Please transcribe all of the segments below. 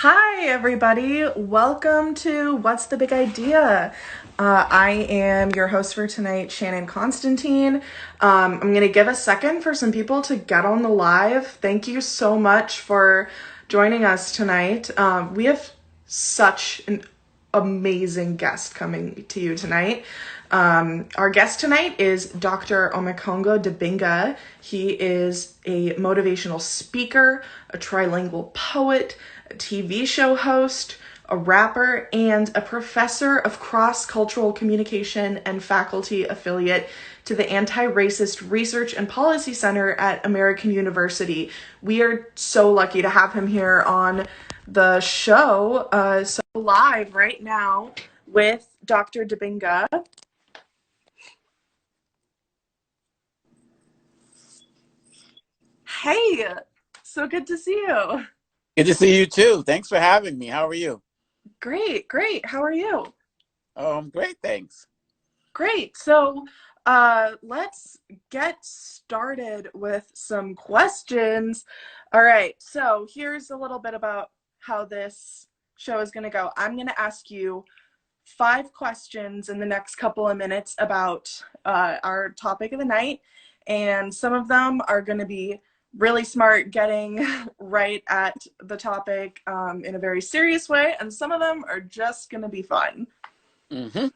Hi, everybody. Welcome to What's the Big Idea? I am your host for tonight, Shannon Constantine. I'm going to give a second for some people to get on the live. Thank you so much for joining us tonight. We have such an amazing guest coming to you tonight. Our guest tonight is Dr. Omékongo Dibinga. He is a motivational speaker, a trilingual poet, a TV show host, a rapper, and a professor of cross-cultural communication and faculty affiliate to the Anti-Racist Research and Policy Center at American University. We are so lucky to have him here on the show, so live right now with Dr. Dibinga. Hey, so good to see you. Good to see you too. Thanks for having me. How are you? Great, great. How are you? Oh, I'm great, thanks. Great. So, let's get started with some questions. All right. So, here's a little bit about how this show is going to go. I'm going to ask you 5 questions in the next couple of minutes about our topic of the night, and some of them are going to be really smart, getting right at the topic in a very serious way, and some of them are just going to be fun. Mm-hmm.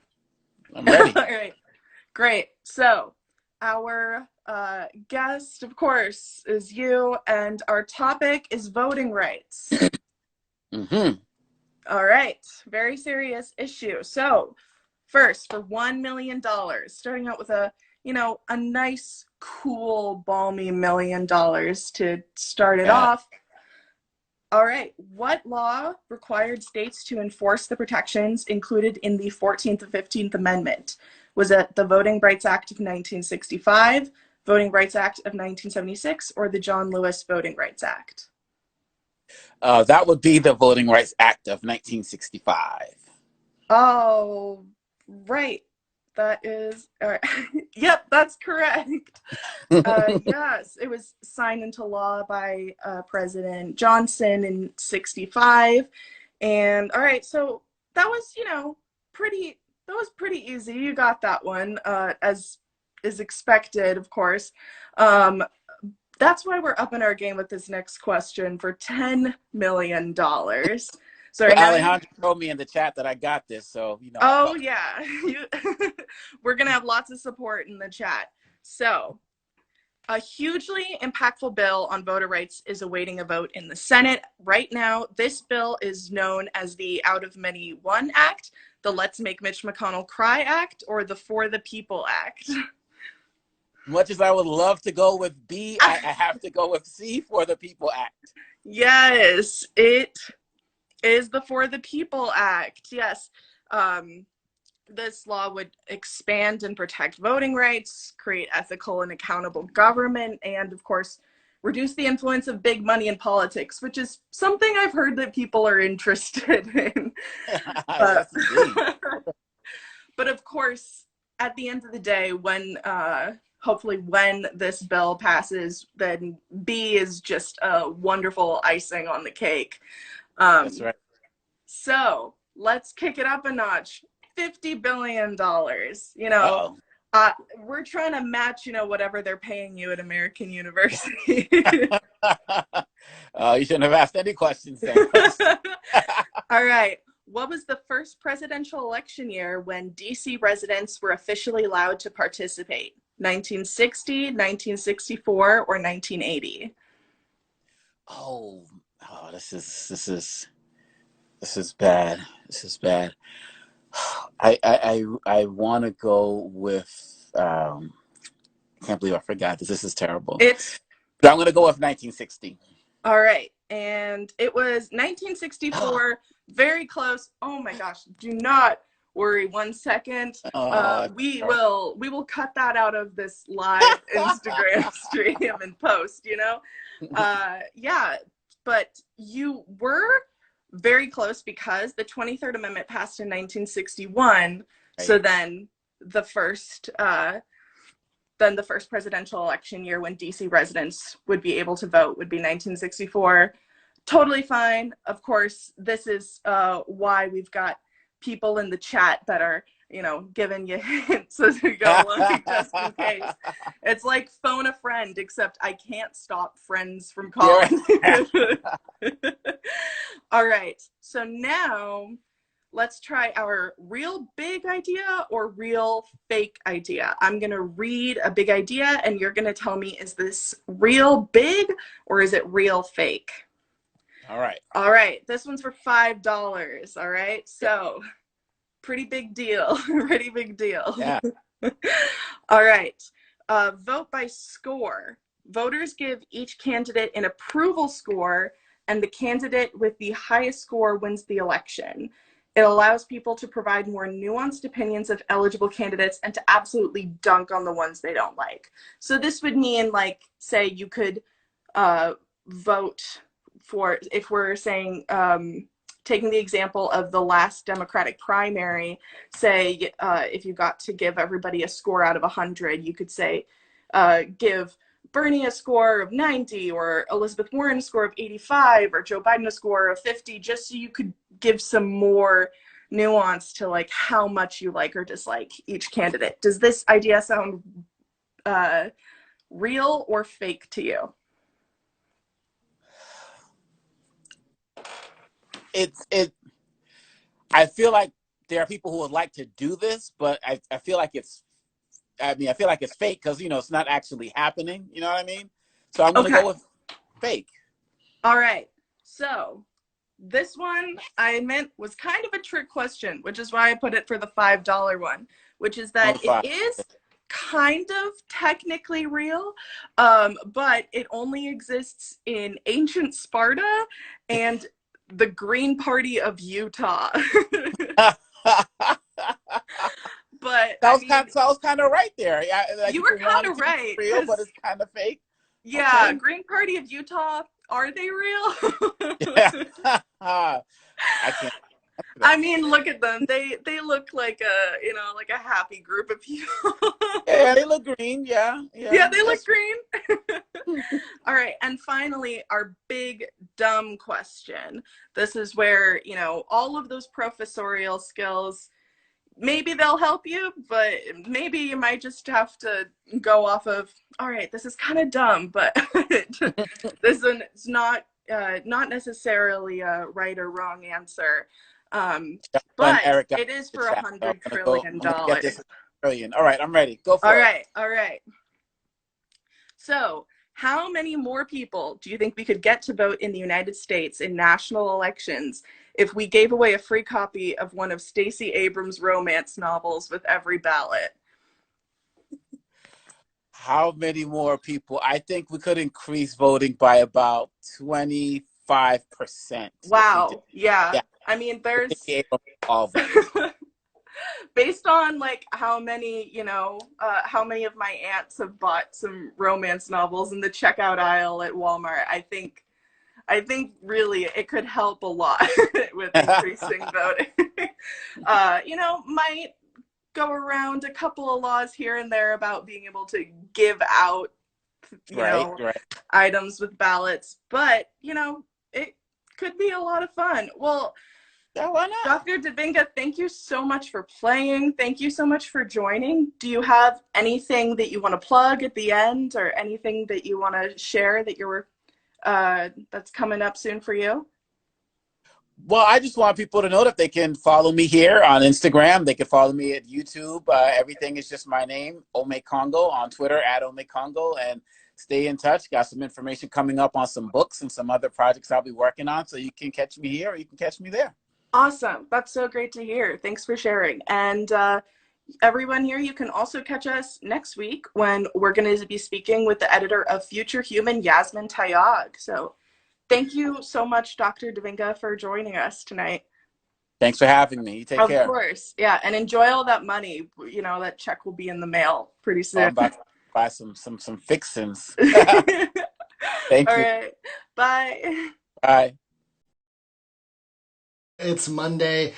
I'm ready. All right, great. So our guest, of course, is you, and our topic is voting rights. Mm-hmm. All right, very serious issue. So first, for $1 million, starting out with a nice, cool, balmy $1 million to start it Yeah. off. All right, what law required states to enforce the protections included in the 14th and 15th Amendment? Was it the Voting Rights Act of 1965, Voting Rights Act of 1976, or the John Lewis Voting Rights Act? That would be the Voting Rights Act of 1965. Oh, right. That is, yep, that's correct. Yes, it was signed into law by President Johnson in 65. And all right, so that was, that was pretty easy. You got that one, as is expected, of course. That's why we're upping our game with this next question for $10 million. So Well, right now you Alejandro told me in the chat that I got this, so Oh, yeah. We're going to have lots of support in the chat. So, a hugely impactful bill on voter rights is awaiting a vote in the Senate. Right now, this bill is known as the Out of Many One Act, the Let's Make Mitch McConnell Cry Act, or the For the People Act. Much as I would love to go with B, I have to go with C, For the People Act. Yes, it is the For the People Act. Yes. This law would expand and protect voting rights, create ethical and accountable government, and of course, reduce the influence of big money in politics, which is something I've heard that people are interested in. But, Yes, indeed. but of course, at the end of the day, when hopefully when this bill passes, then B is just a wonderful icing on the cake. That's right. So let's kick it up a notch. $50 billion. Uh-oh. We're trying to match, whatever they're paying you at American University. You shouldn't have asked any questions then. All right. What was the first presidential election year when DC residents were officially allowed to participate? 1960, 1964, or 1980? Oh, this is bad. This is bad. I want to go with. Can't believe I forgot this. This is terrible. But I'm going to go with 1960. All right, and it was 1964. Very close. Oh my gosh! Do not worry. 1 second. We will cut that out of this live Instagram stream and post. Yeah, but you were very close because the 23rd Amendment passed in 1961. Right. So then the first presidential election year when DC residents would be able to vote would be 1964. Totally fine. Of course, this is why we've got people in the chat that are, giving you hints as we go along, just in case. It's like phone a friend, except I can't stop friends from calling. All right. So now let's try our real big idea or real fake idea. I'm going to read a big idea and you're going to tell me, is this real big or is it real fake? All right. All right. This one's for $5. All right. So pretty big deal. Pretty big deal. Yeah. All right. Vote by score. Voters give each candidate an approval score, and the candidate with the highest score wins the election. It allows people to provide more nuanced opinions of eligible candidates and to absolutely dunk on the ones they don't like. So this would mean, like, say you could vote for, if we're saying, taking the example of the last Democratic primary, say if you got to give everybody a score out of 100, you could say give Bernie a score of 90 or Elizabeth Warren a score of 85 or Joe Biden a score of 50, just so you could give some more nuance to like how much you like or dislike each candidate. Does this idea sound real or fake to you? I feel like there are people who would like to do this, but I feel like it's fake because, it's not actually happening. You know what I mean? So I'm going to go with fake. All right. So this one I admit was kind of a trick question, which is why I put it for the $5 one, which is that it is kind of technically real, but it only exists in ancient Sparta and the Green Party of Utah. But I was kind of right there. Yeah, like you were kind of right. Real, but it's kind of fake. Yeah, okay. Green Party of Utah, are they real? Yeah. I can't. I mean, look at them. They look like a happy group of people. Yeah, they look green. Yeah, they look green. All right, and finally, our big dumb question. This is where, all of those professorial skills, maybe they'll help you, but maybe you might just have to go off of, all right, this is kind of dumb, but this one is not necessarily a right or wrong answer. But it is for $100 trillion. All right, I'm ready. Go for it. All right. So, how many more people do you think we could get to vote in the United States in national elections if we gave away a free copy of one of Stacey Abrams' romance novels with every ballot? How many more people? I think we could increase voting by about 25%. Wow. Yeah. I mean, there's all based on like how many of my aunts have bought some romance novels in the checkout aisle at Walmart, I think really it could help a lot with increasing voting. Might go around a couple of laws here and there about being able to give out items with ballots, but it could be a lot of fun. Well, yeah, why not? Dr. Dibinga, thank you so much for playing. Thank you so much for joining. Do you have anything that you want to plug at the end, or anything that you want to share that you're that's coming up soon for you? Well, I just want people to know that they can follow me here on Instagram. They can follow me at YouTube. Everything is just my name, Omékongo, on Twitter at Omékongo, and stay in touch. Got some information coming up on some books and some other projects I'll be working on. So you can catch me here or you can catch me there. Awesome. That's so great to hear. Thanks for sharing. And everyone here, you can also catch us next week when we're going to be speaking with the editor of Future Human, Yasmin Tayag. So thank you so much, Dr. Dibinga, for joining us tonight. Thanks for having me. You take care. Of course. Yeah. And enjoy all that money. That check will be in the mail pretty soon. I'm about to buy some fixins. Thank you. All right. Bye. Bye. It's Monday.